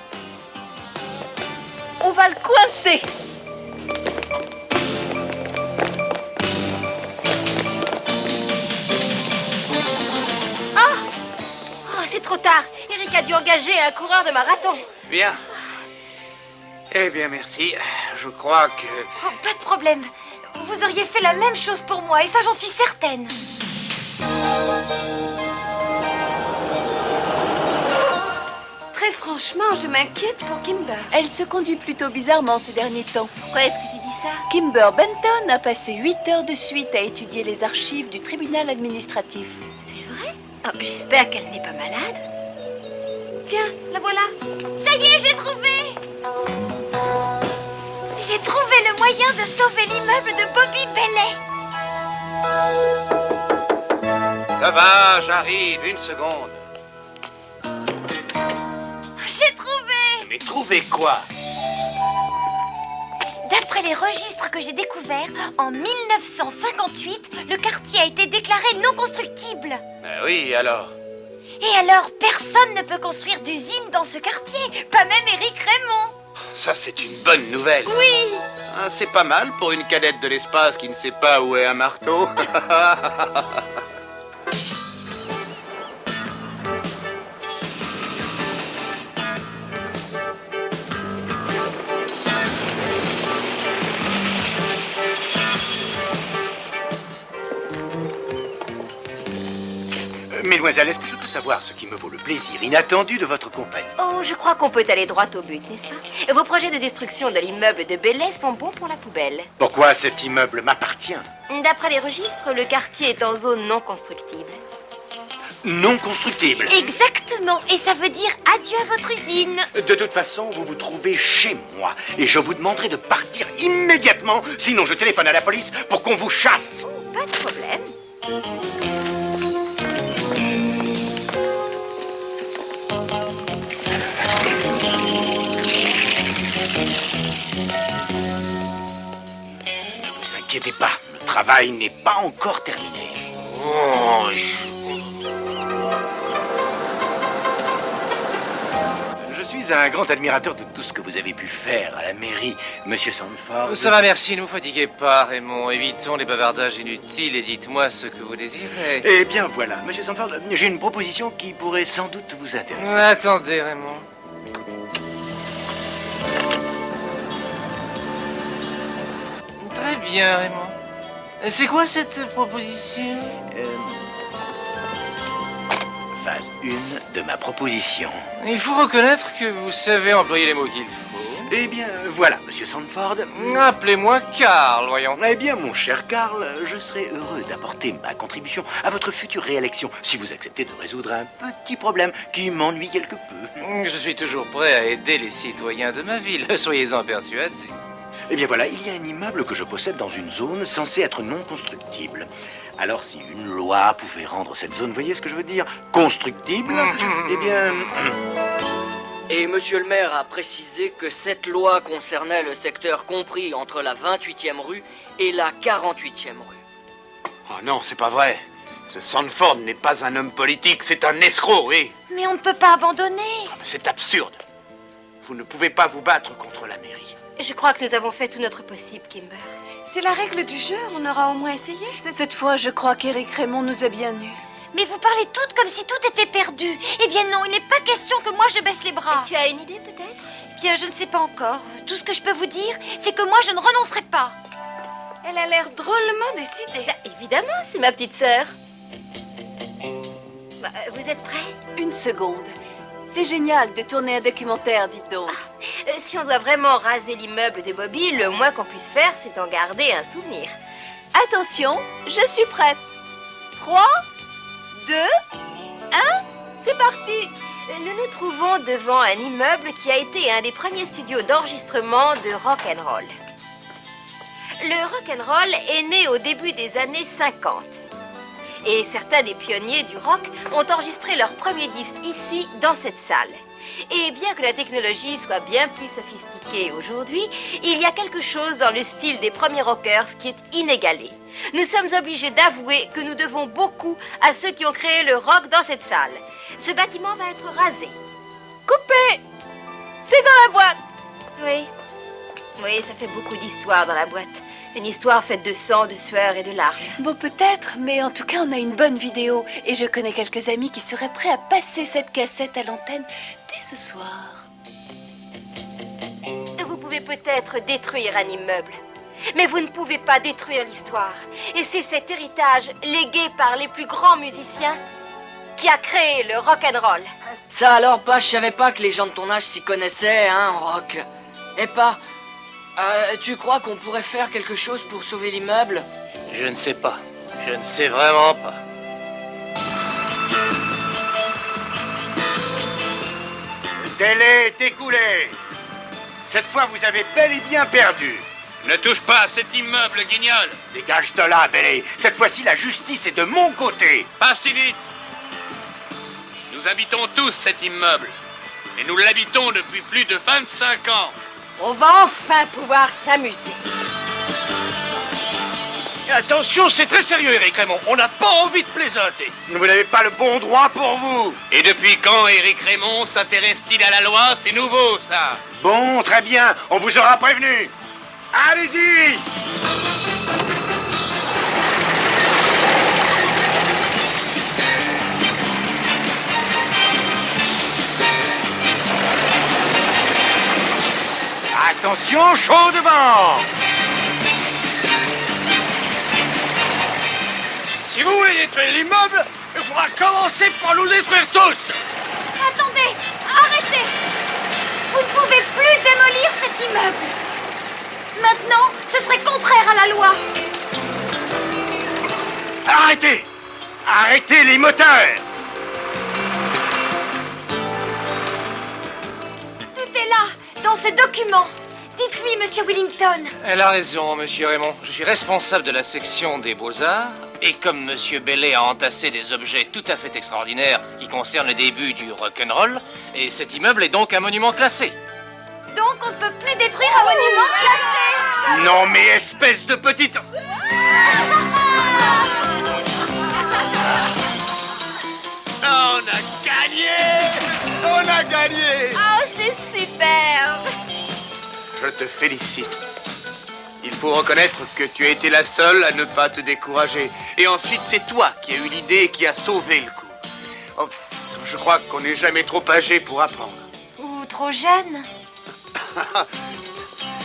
On va le coincer. Oh, c'est trop tard. Eric a dû engager un coureur de marathon. Bien. Eh bien, merci. Je crois que... Oh, pas de problème. Vous auriez fait la même chose pour moi, et ça, j'en suis certaine. Très franchement, je m'inquiète pour Kimber. Elle se conduit plutôt bizarrement ces derniers temps. Pourquoi est-ce que tu dis ça? Kimber Benton a passé 8 heures de suite à étudier les archives du tribunal administratif. C'est vrai? Oh, j'espère qu'elle n'est pas malade. Tiens, la voilà. Ça y est, j'ai trouvé! J'ai trouvé le moyen de sauver l'immeuble de Bobby Bellet. Ça va, j'arrive, une seconde. J'ai trouvé! Mais trouver quoi? D'après les registres que j'ai découverts, en 1958, le quartier a été déclaré non constructible. Ben oui, alors? Et alors, personne ne peut construire d'usine dans ce quartier, pas même Éric Raymond. Ça, c'est une bonne nouvelle. Oui! Ah, c'est pas mal pour une cadette de l'espace qui ne sait pas où est un marteau. Mesdemoiselles, est-ce que je peux savoir ce qui me vaut le plaisir inattendu de votre compagnie? Oh, je crois qu'on peut aller droit au but, n'est-ce pas? Vos projets de destruction de l'immeuble de Bellet sont bons pour la poubelle. Pourquoi cet immeuble m'appartient? D'après les registres, le quartier est en zone non constructible. Non constructible. Exactement, et ça veut dire adieu à votre usine. De toute façon, vous vous trouvez chez moi et je vous demanderai de partir immédiatement, sinon je téléphone à la police pour qu'on vous chasse. Pas de problème. Ne vous inquiétez pas, le travail n'est pas encore terminé. Oh, Je suis un grand admirateur de tout ce que vous avez pu faire à la mairie, Monsieur Sandford. Ça va, merci, ne vous fatiguez pas, Raymond. Évitons les bavardages inutiles et dites-moi ce que vous désirez. Eh bien voilà, Monsieur Sandford, j'ai une proposition qui pourrait sans doute vous intéresser. Attendez, Raymond. Très bien, Raymond. C'est quoi cette proposition? Phase 1 de ma proposition. Il faut reconnaître que vous savez employer les mots qu'il faut. Eh bien, voilà, Monsieur Sandford. Appelez-moi Karl, voyons. Eh bien, mon cher Karl, je serai heureux d'apporter ma contribution à votre future réélection si vous acceptez de résoudre un petit problème qui m'ennuie quelque peu. Je suis toujours prêt à aider les citoyens de ma ville, soyez-en persuadés. Eh bien voilà, il y a un immeuble que je possède dans une zone censée être non constructible. Alors si une loi pouvait rendre cette zone, voyez ce que je veux dire, constructible, eh bien... Et monsieur le maire a précisé que cette loi concernait le secteur compris entre la 28e rue et la 48e rue. Oh non, c'est pas vrai. Ce Sandford n'est pas un homme politique, c'est un escroc, oui. Mais on ne peut pas abandonner. C'est absurde. Vous ne pouvez pas vous battre contre la mairie. Je crois que nous avons fait tout notre possible, Kimber. C'est la règle du jeu, on aura au moins essayé. Cette fois, je crois qu'Éric Raymond nous a bien eus. Mais vous parlez toutes comme si tout était perdu. Eh bien non, il n'est pas question que moi je baisse les bras. Tu as une idée peut-être? Eh bien, je ne sais pas encore. Tout ce que je peux vous dire, c'est que moi je ne renoncerai pas. Elle a l'air drôlement décidée. Évidemment, c'est ma petite sœur. Vous êtes prêts? Une seconde. C'est génial de tourner un documentaire, dites donc. Si on doit vraiment raser l'immeuble de Bobby, le moins qu'on puisse faire, c'est en garder un souvenir. Attention, je suis prête. 3, 2, 1, c'est parti. Nous nous trouvons devant un immeuble qui a été un des premiers studios d'enregistrement de rock'n'roll. Le rock'n'roll est né au début des années 50. Et certains des pionniers du rock ont enregistré leur premier disque ici, dans cette salle. Et bien que la technologie soit bien plus sophistiquée aujourd'hui, il y a quelque chose dans le style des premiers rockers qui est inégalé. Nous sommes obligés d'avouer que nous devons beaucoup à ceux qui ont créé le rock dans cette salle. Ce bâtiment va être rasé. Coupé! C'est dans la boîte! Oui, ça fait beaucoup d'histoire dans la boîte. Une histoire faite de sang, de sueur et de larmes. Bon, peut-être, mais en tout cas, on a une bonne vidéo. Et je connais quelques amis qui seraient prêts à passer cette cassette à l'antenne dès ce soir. Vous pouvez peut-être détruire un immeuble, mais vous ne pouvez pas détruire l'histoire. Et c'est cet héritage légué par les plus grands musiciens qui a créé le rock'n'roll. Ça alors, pas, je savais pas que les gens de ton âge s'y connaissaient, hein, en rock. Et pas, tu crois qu'on pourrait faire quelque chose pour sauver l'immeuble? Je ne sais pas. Je ne sais vraiment pas. Le délai est écoulé. Cette fois, vous avez bel et bien perdu. Ne touche pas à cet immeuble, guignol. Dégage de là, Bélé. Cette fois-ci, la justice est de mon côté. Pas si vite. Nous habitons tous cet immeuble. Et nous l'habitons depuis plus de 25 ans. On va enfin pouvoir s'amuser. Et attention, c'est très sérieux, Éric Raymond. On n'a pas envie de plaisanter. Vous n'avez pas le bon droit pour vous. Et depuis quand Éric Raymond s'intéresse-t-il à la loi? C'est nouveau, ça. Bon, très bien. On vous aura prévenu. Allez-y! Attention, chaud devant! Si vous voulez détruire l'immeuble, il faudra commencer par nous détruire tous. Attendez! Arrêtez! Vous ne pouvez plus démolir cet immeuble! Maintenant, ce serait contraire à la loi! Arrêtez! Arrêtez les moteurs! Tout est là, dans ce document! Dites-lui, monsieur Willington! Elle a raison, monsieur Raymond. Je suis responsable de la section des beaux-arts. Et comme monsieur Bailey a entassé des objets tout à fait extraordinaires qui concernent le début du rock'n'roll, et cet immeuble est donc un monument classé. Donc on ne peut plus détruire un monument classé! Non mais espèce de petite... On a gagné! On a gagné! Oh, c'est superbe! Je te félicite. Il faut reconnaître que tu as été la seule à ne pas te décourager. Et ensuite, c'est toi qui as eu l'idée et qui a sauvé le coup. Oh, je crois qu'on n'est jamais trop âgé pour apprendre. Ou trop jeune? Ah,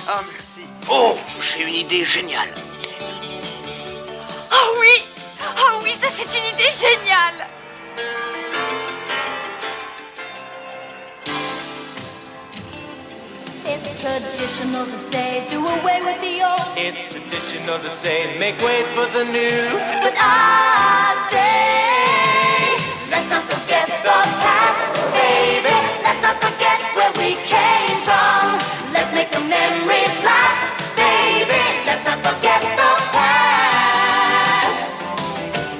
merci. Oh, j'ai une idée géniale. Oh oui! Oh oui, ça c'est une idée géniale! It's traditional to say, do away with the old. It's traditional to say, make way for the new. But I say, let's not forget the past, baby. Let's not forget where we came from. Let's make the memories last, baby. Let's not forget the past.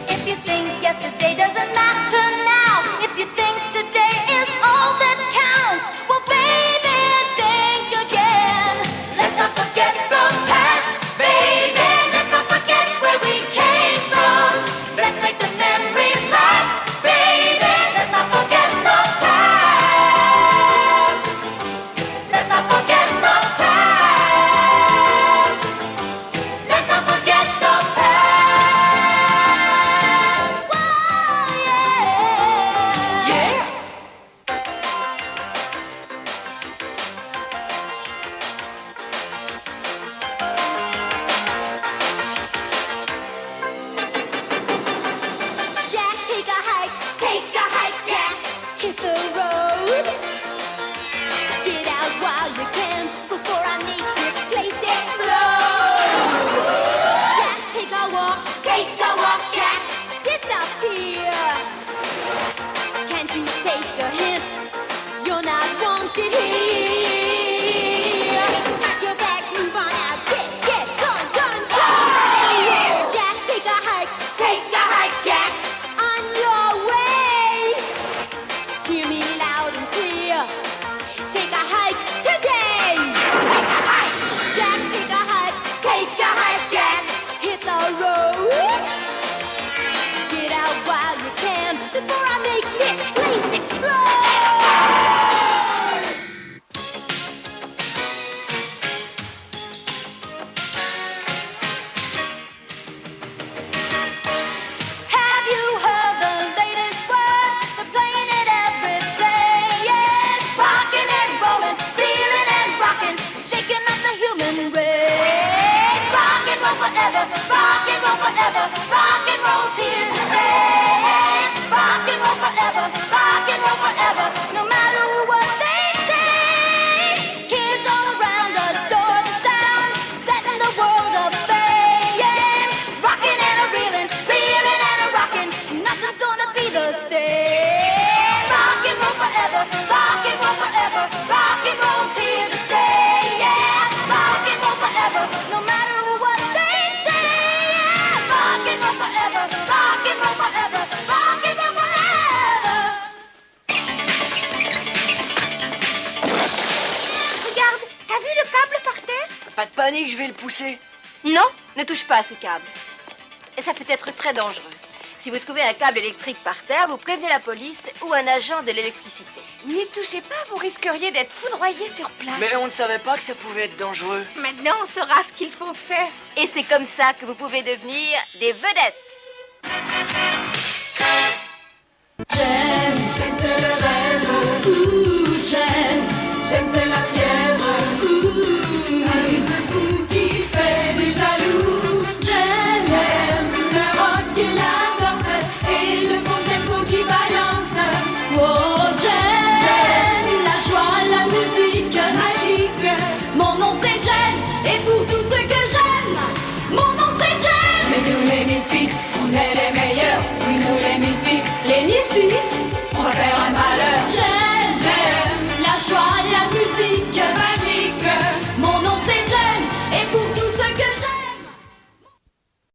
If you think yesterday doesn't matter now, if you think today is all that counts, well, baby, think again. Let's not forget the past, baby. Let's not forget where we came from. Let's make wanted here. Pack your bags, move on out, get gone, gone, gone. Jack, take a hike, Jack, on your way. Hear me loud and clear. Take a hike today. Take a hike, Jack, take a hike, Jack. Hit the road. Get out while you can before I make this place explode. Have you heard the latest word? They're playing it every place. Rocking and rolling, feeling and rocking, shaking up the human race. Rock and roll forever, rock and roll forever, rock and roll's here to stay. Rock and roll forever, rock and roll forever, no matter what they say. Kids all around adore the sound, setting the world aflame. Rocking and a reeling, reeling and a rocking, nothing's gonna be the same. Rock and roll forever, rock and roll forever, rock and roll's here to stay. Yeah, rock and roll forever, no matter what they say. Yeah, rock and roll forever, rock and roll forever, rock and roll forever. Regarde, t'as vu le câble par terre? Pas de panique, je vais le pousser. Non, ne touche pas à ce câble. Et ça peut être très dangereux. Si vous trouvez un câble électrique par terre, vous prévenez la police ou un agent de l'électricité. N'y touchez pas, vous risqueriez d'être foudroyé sur place. Mais on ne savait pas que ça pouvait être dangereux. Maintenant, on saura ce qu'il faut faire. Et c'est comme ça que vous pouvez devenir des vedettes.